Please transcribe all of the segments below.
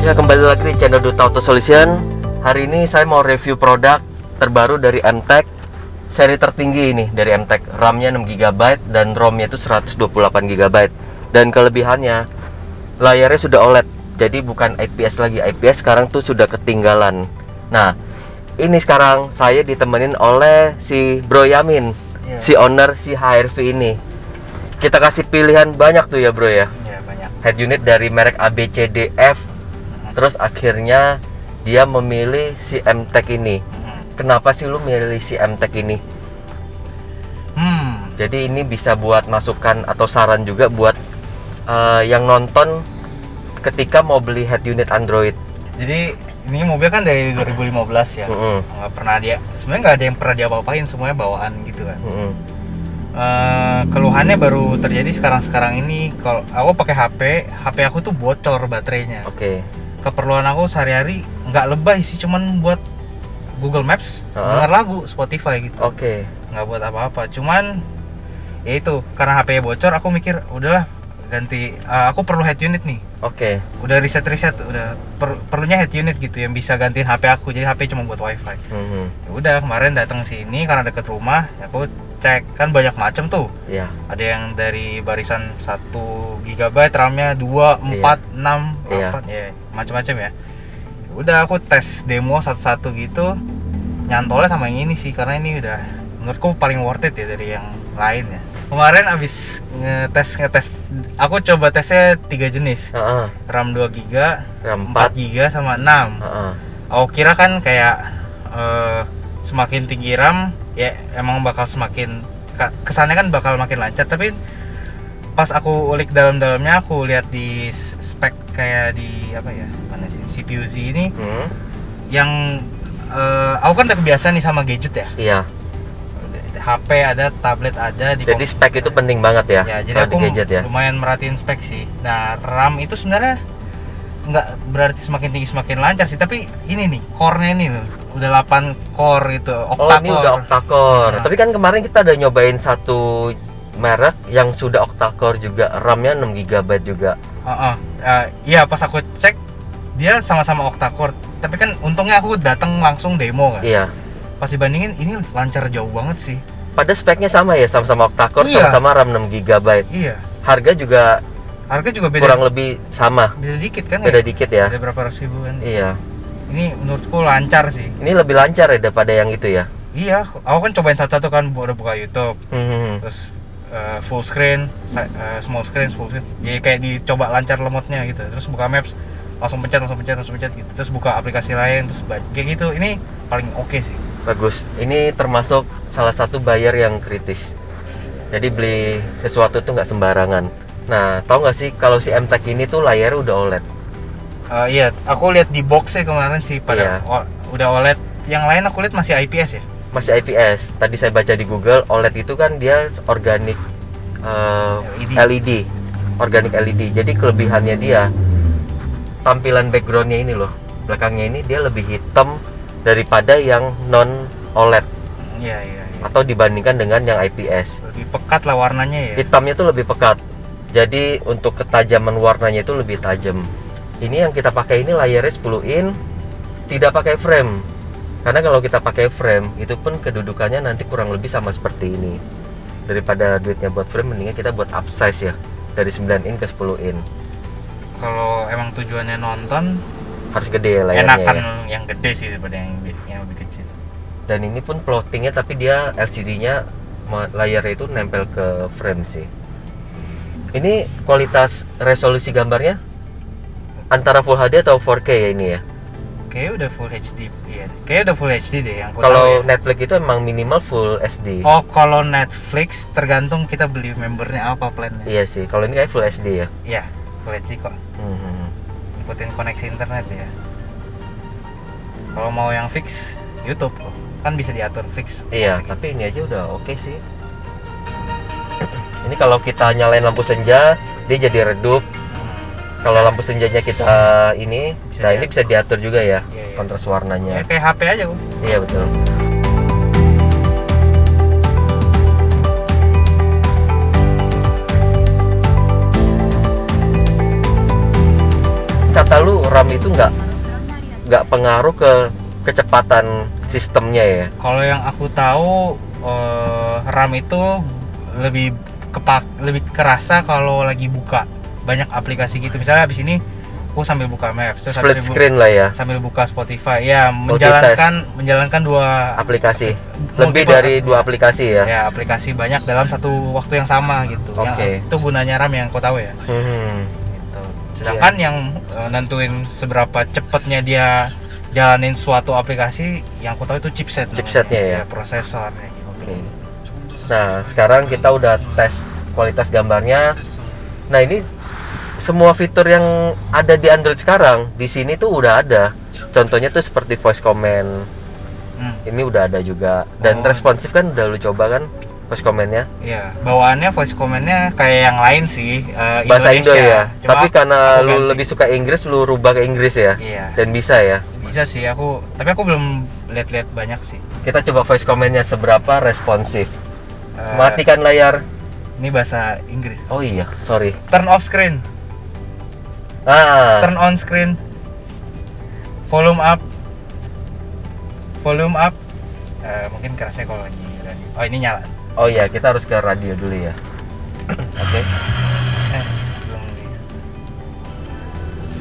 Ya, kembali lagi di channel Duta Auto Solution. Hari ini saya mau review produk terbaru dari MTEK, seri tertinggi ini dari MTEK. RAM-nya 6GB dan ROM-nya itu 128GB. Dan kelebihannya, layarnya sudah OLED. Jadi bukan IPS lagi. IPS sekarang tuh sudah ketinggalan. Nah, ini sekarang saya ditemenin oleh si Bro Yamin, si owner si HRV ini. Kita kasih pilihan banyak tuh ya bro ya. Iya, banyak. Head unit dari merek ABCDF. Terus akhirnya dia memilih si MTEK ini. Kenapa sih lu milih si MTEK ini? Jadi ini bisa buat masukan atau saran juga buat yang nonton ketika mau beli head unit Android. Jadi ini mobil kan dari 2015 ya. Nggak pernah sebenarnya nggak ada yang pernah dia apa-apain, semuanya bawaan gitu kan. Keluhannya baru terjadi sekarang ini. Kalau aku pakai HP aku tuh bocor baterainya. Oke. Keperluan aku sehari-hari nggak lebay sih, cuman buat Google Maps, dengar lagu, Spotify gitu. Oke. Nggak buat apa-apa. Cuman ya itu karena HP bocor, aku mikir udahlah ganti. Aku perlu head unit nih. Oke. Udah riset, udah perlunya head unit gitu yang bisa gantiin HP aku. Jadi HP cuma buat WiFi. Ya udah kemarin datang sini karena deket rumah, aku cek kan banyak macam tuh. Iya. Ada yang dari barisan 1GB RAM-nya 2, 4, 6, 8 ya, macam-macam ya. Udah aku tes demo satu-satu gitu. Nyantolnya sama yang ini sih karena ini udah menurutku paling worth it ya dari yang lain ya. Kemarin abis ngetes aku coba tesnya 3 jenis. RAM 2GB, RAM 4GB sama 6. Aku kira kan kayak semakin tinggi RAM ya emang bakal semakin kesannya kan bakal makin lancar, tapi pas aku ulik dalam-dalamnya, aku lihat di spek kayak di apa ya, mana sih CPU Z ini yang aku kan udah kebiasaan nih sama gadget ya. Iya. HP ada, tablet ada. Jadi spek itu penting banget ya. Ya, jadi aku gadget ya. lumayan merhatiin spek sih. Nah, RAM itu sebenarnya nggak berarti semakin tinggi semakin lancar sih, tapi ini nih core-nya ini loh, udah 8 core itu, octa-core. Oh, ini udah octa-core. Nah. Tapi kan kemarin kita udah nyobain satu merek yang sudah octa-core juga, RAM-nya 6GB juga. Iya, pas aku cek dia sama-sama octa-core, tapi kan untungnya aku datang langsung demo kan. Iya. Pas dibandingin ini lancar jauh banget sih. Pada speknya sama ya, sama-sama octa-core, sama-sama RAM 6GB. Iya. Harga juga beda, kurang lebih sama. Beda dikit kan? Beda dikit ya. Beda berapa ratus ribu kan? Iya. Ini menurutku lancar sih. Ini lebih lancar ya daripada yang itu ya. Iya, aku kan cobain satu-satu kan, udah buka YouTube, terus full screen, small screen. Jadi kayak dicoba lancar lemotnya gitu. Terus buka Maps, langsung pencet gitu. Terus buka aplikasi lain, terus kayak gitu. Ini paling oke sih. Bagus. Ini termasuk salah satu buyer yang kritis. Jadi beli sesuatu tuh nggak sembarangan. Nah, tahu nggak sih kalau si MTEK ini tuh layarnya udah OLED? Iya, aku lihat di boxnya kemarin sih pada udah OLED. Yang lain aku lihat masih IPS ya. Masih IPS. Tadi saya baca di Google, OLED itu kan dia organic LED. Organic LED. Jadi kelebihannya dia tampilan backgroundnya ini loh, belakangnya ini dia lebih hitam daripada yang non OLED. Iya. Atau dibandingkan dengan yang IPS. Lebih pekat lah warnanya ya. Hitamnya tuh lebih pekat. Jadi untuk ketajaman warnanya itu lebih tajam. Ini yang kita pakai ini layarnya 10 in, tidak pakai frame. Karena kalau kita pakai frame, itu pun kedudukannya nanti kurang lebih sama seperti ini. Daripada duitnya buat frame, mendingan kita buat upsize ya, dari 9 in ke 10 in. Kalau emang tujuannya nonton, harus gede layarnya. Enakan yang gede sih daripada yang lebih kecil. Dan ini pun plottingnya, tapi dia LCD-nya layarnya itu nempel ke frame sih. Ini kualitas resolusi gambarnya antara Full HD atau 4K ya ini ya? Kayaknya udah Full HD ya. Kayaknya udah Full HD deh yang kalau ya. Netflix itu emang minimal Full HD. Oh, kalau Netflix tergantung kita beli membernya apa plannya. Iya sih, kalau ini kayak Full HD ya? Iya, Full HD kok. Ikutin koneksi internet ya. Kalau mau yang fix, YouTube kok. Kan bisa diatur fix. Iya, tapi ini aja udah oke sih. Ini kalau kita nyalain lampu senja, dia jadi redup. Kalau lampu senjanya kita ini, ini bisa diatur juga ya, kontras warnanya. Ya, kayak HP aja kok. Iya betul. kata lu RAM itu nggak pengaruh ke kecepatan sistemnya ya? Kalau yang aku tahu RAM itu lebih kerasa kalau lagi buka banyak aplikasi gitu. Misalnya habis ini aku sambil buka Maps, terus Split screen lah ya. sambil buka Spotify, ya menjalankan dua aplikasi, lebih dari dua aplikasi ya. Ya, aplikasi banyak dalam satu waktu yang sama gitu. Oke. Itu gunanya RAM yang kau tahu ya. Gitu. Sedangkan yang nentuin seberapa cepatnya dia jalanin suatu aplikasi, yang aku tahu itu chipsetnya ya, prosesor gitu. Oke. Nah, sekarang kita udah tes kualitas gambarnya. Nah, ini semua fitur yang ada di Android sekarang di sini tuh udah ada. Contohnya tuh seperti voice comment. Ini udah ada juga, dan responsif kan udah lu coba kan voice comment-nya? Iya, bawaannya voice comment-nya kayak yang lain sih, bahasa Indo ya. Cuma tapi karena lu ganti. lebih suka Inggris, lu rubah ke Inggris ya. Iya. Dan bisa ya. Bisa sih, tapi aku belum lihat-lihat banyak sih. Kita coba voice comment-nya seberapa responsif. Matikan layar. Ini bahasa Inggris. Oh iya, sorry. Turn off screen. Turn on screen. Volume up. Mungkin kerasnya kalau lagi radio. Oh, ini nyala. Oh iya, kita harus ke radio dulu ya. Oke. Belum nih.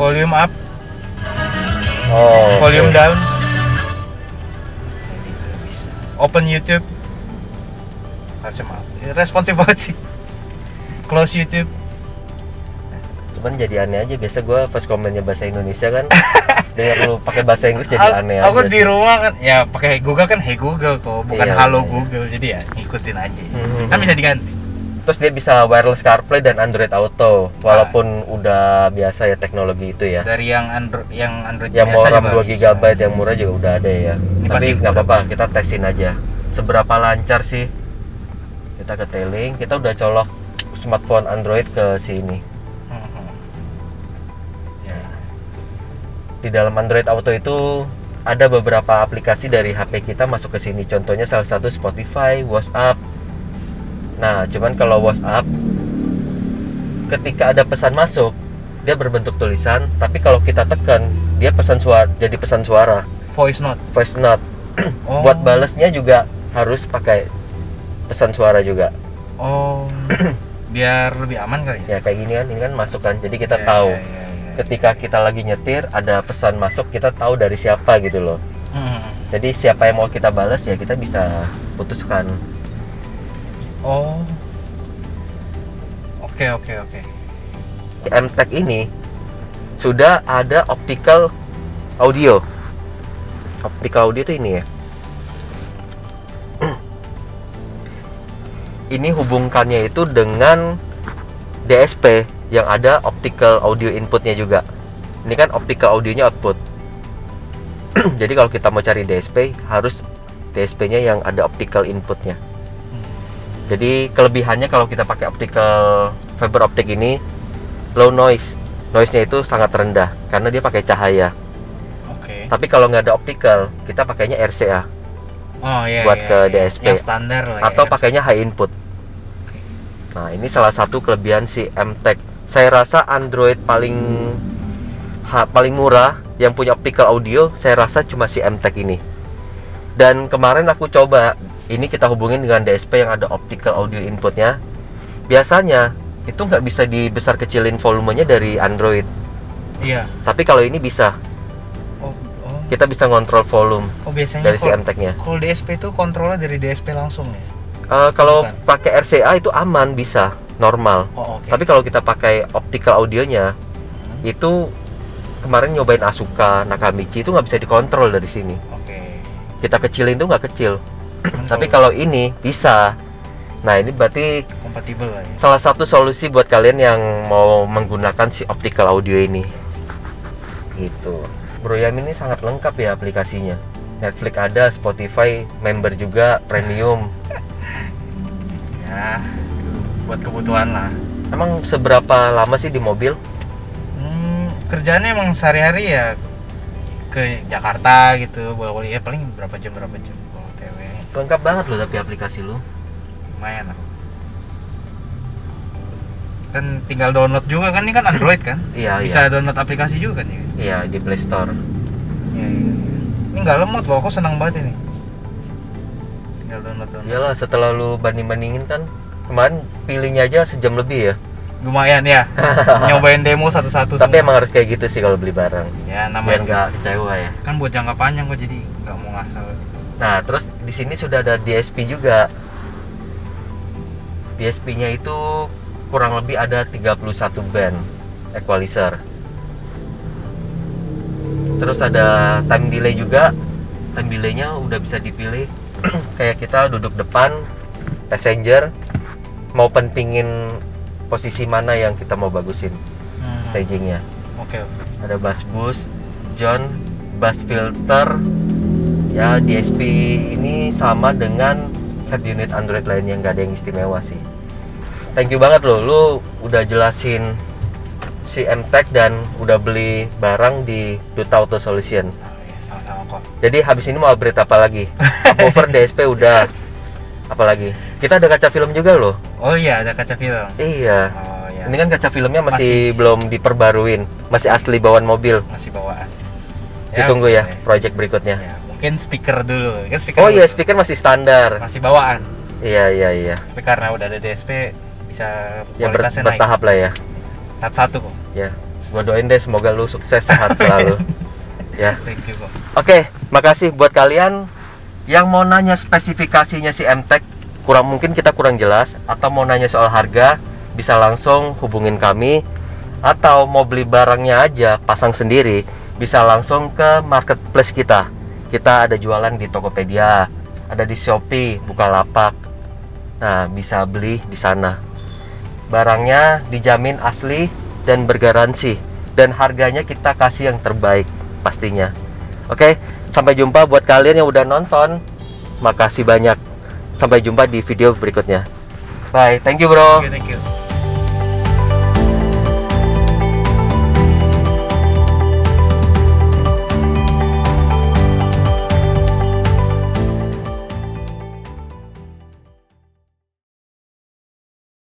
Volume up. Oh. Volume down. Open YouTube. Harusnya maaf. Responsif banget sih. Close YouTube. Cuman jadi aneh aja, biasa gue pas komennya bahasa Indonesia kan dengar lu pakai bahasa Inggris jadi aneh aku aja di rumah kan ya pakai Google kan, hey Google kok, bukan Iya, halo iya. Google, jadi ya ngikutin aja. Kan bisa diganti. Terus dia bisa wireless CarPlay dan Android Auto, walaupun udah biasa ya teknologi itu ya. Dari yang Android Yang mau biasa RAM juga 2 bisa. GB yang murah juga udah ada ya. Ini Tapi pasti nggak udah. apa-apa, kita tesin aja seberapa lancar sih. Kita ke tailing, kita udah colok smartphone Android ke sini. Ya. Di dalam Android Auto itu ada beberapa aplikasi dari HP kita masuk ke sini. Contohnya salah satu Spotify, WhatsApp. Nah, cuman kalau WhatsApp ketika ada pesan masuk, dia berbentuk tulisan, tapi kalau kita tekan, dia jadi pesan suara, Voice note. voice note. Oh. Buat balesnya juga harus pakai pesan suara juga. Oh. Biar lebih aman kali ya. Ya kayak gini kan, ini kan masuk kan. Jadi kita Ya, tahu ya. ketika kita lagi nyetir ada pesan masuk, kita tahu dari siapa gitu loh. Hmm. Jadi siapa yang mau kita balas ya kita bisa putuskan. Oh. Oke. Di MTech ini sudah ada optical audio. Optical audio itu ini ya. Ini hubungkannya itu dengan DSP yang ada optical audio inputnya juga. Ini kan optical audionya output. Jadi kalau kita mau cari DSP, harus DSP-nya yang ada optical inputnya. Jadi kelebihannya kalau kita pakai optical fiber optic ini, low noise-nya itu sangat rendah karena dia pakai cahaya. Oke. Tapi kalau nggak ada optical, kita pakainya RCA Oh iya. buat ke iya. DSP. Yang standar lah. Atau ya. pakainya high input. Nah, ini salah satu kelebihan si MTech. Saya rasa Android paling murah yang punya optical audio, saya rasa cuma si MTech ini. Dan kemarin aku coba, ini kita hubungin dengan DSP yang ada optical audio inputnya. Biasanya itu nggak bisa dibesar kecilin volumenya dari Android. Iya. Tapi kalau ini bisa, Oh. kita bisa ngontrol volume Oh, biasanya dari si MTech-nya. kalau DSP itu kontrolnya dari DSP langsung ya. Kalau Bukan. pakai RCA itu aman, bisa normal. Oh, oke. Tapi kalau kita pakai optical audionya, itu kemarin nyobain Asuka, Nakamichi itu nggak bisa dikontrol dari sini. Oke. Kita kecilin tuh nggak kecil. Cuman Tapi kalau ini bisa. Nah, ini berarti kompatibel lah ya. salah satu solusi buat kalian yang mau menggunakan si optical audio ini. Gitu. Bro Yam ini sangat lengkap ya aplikasinya. Netflix ada, Spotify member juga, premium. Ya, buat kebutuhan lah. Emang seberapa lama sih di mobil? Kerjaannya emang sehari-hari ya ke Jakarta gitu, bolak-balik ya paling berapa jam kalau TW. Lengkap banget loh tapi aplikasi lu. Lumayan lah. Kan tinggal download juga kan, ini kan Android kan? Iya, Bisa download aplikasi juga kan? Iya, di Play Store. Iya. Ini nggak lemot loh, aku senang banget ini. Tinggal download. Iyalah, setelah lu banding-bandingin kan, kemarin pilihnya aja sejam lebih ya. Lumayan ya, nyobain demo satu-satu. Tapi emang harus kayak gitu sih kalau beli barang. Ya Biar namanya nggak kecewa ya. kan buat jangka panjang kok, jadi nggak mau ngasal. Nah, terus di sini sudah ada DSP juga. DSP-nya itu kurang lebih ada 31 band equalizer. Terus ada time delay juga. Time delay-nya udah bisa dipilih. Kayak kita duduk depan, passenger, mau pentingin posisi mana yang kita mau bagusin stagingnya. Oke. Ada bass boost, John, bass filter. Ya, DSP ini sama dengan head unit Android lainnya, nggak ada yang istimewa sih. Thank you banget loh, lu udah jelasin si MTech dan udah beli barang di Duta Auto Solution. Sama-sama kok. Jadi habis ini mau upgrade apa lagi? Subwoofer DSP udah. Apalagi? Kita ada kaca film juga loh. Oh iya, ada kaca film. Iya. Oh iya. Ini kan kaca filmnya masih belum diperbaruin, masih asli bawaan mobil. Masih bawaan. Ditunggu ya boleh. project berikutnya. Ya, mungkin speaker dulu. Kan speaker Oh iya, dulu. speaker masih standar. Masih bawaan. Iya. Tapi karena udah ada DSP bisa Ya kualitasnya naik. bertahap lah ya. Satu-satu kok. Ya, gua doain deh semoga lu sukses sehat selalu. Ya. Thank you kok. Oke, makasih buat kalian yang mau nanya spesifikasinya si MTech, mungkin kita kurang jelas, atau mau nanya soal harga, bisa langsung hubungin kami, atau mau beli barangnya aja pasang sendiri, bisa langsung ke marketplace kita. Kita ada jualan di Tokopedia, ada di Shopee, Bukalapak. Nah, bisa beli di sana. Barangnya dijamin asli dan bergaransi, dan harganya kita kasih yang terbaik pastinya. Oke, sampai jumpa buat kalian yang udah nonton. Makasih banyak. Sampai jumpa di video berikutnya. Bye, thank you bro. Thank you.